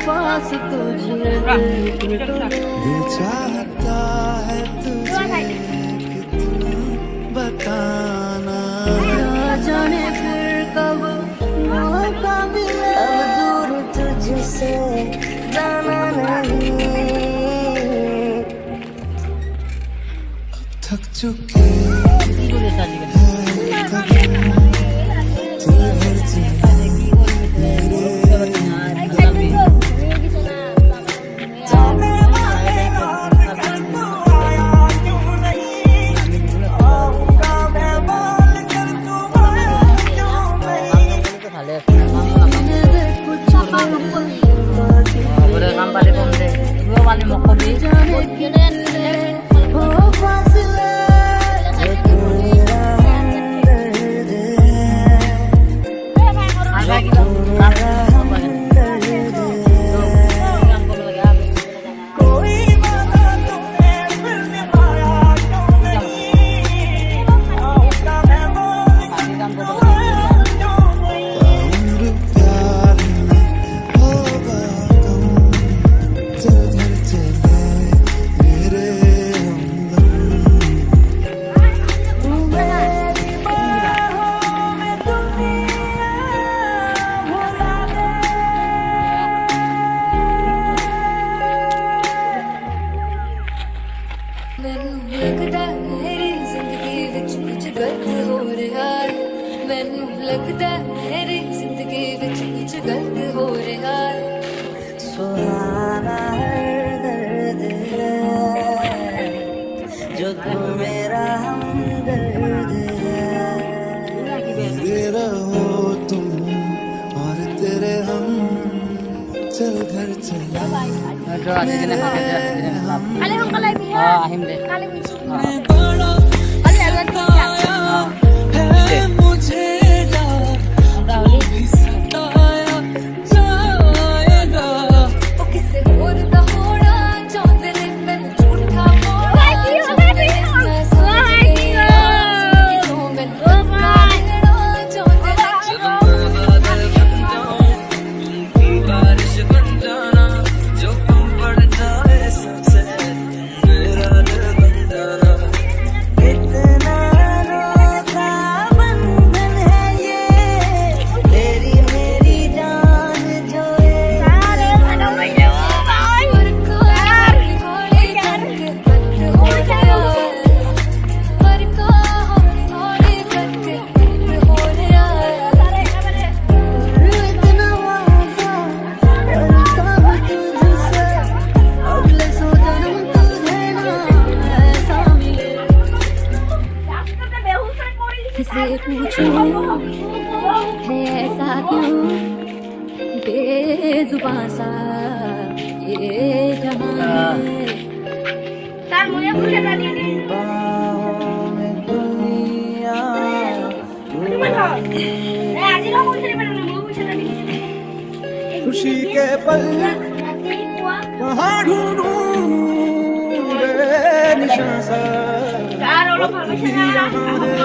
पास तुझे दिल चाहता है तुझे कितना बताना, जाने फिर कब मौका मिले, अब दूर तुझसे जाना नहीं, थक चुके लगता मेरी जिंदगी विच कुछ गलत हो रहा है, सुहाना दर्द है जो तू मेरा हमदर्द है, मेरे रहो तुम और तेरे हम, चल घर चला से पूछूं है ऐसा क्यों बेजुबां सा ये जहां खुशी के पल कहाँ ढूंढूं बेनिशान सा वक्त भी यहाँ है।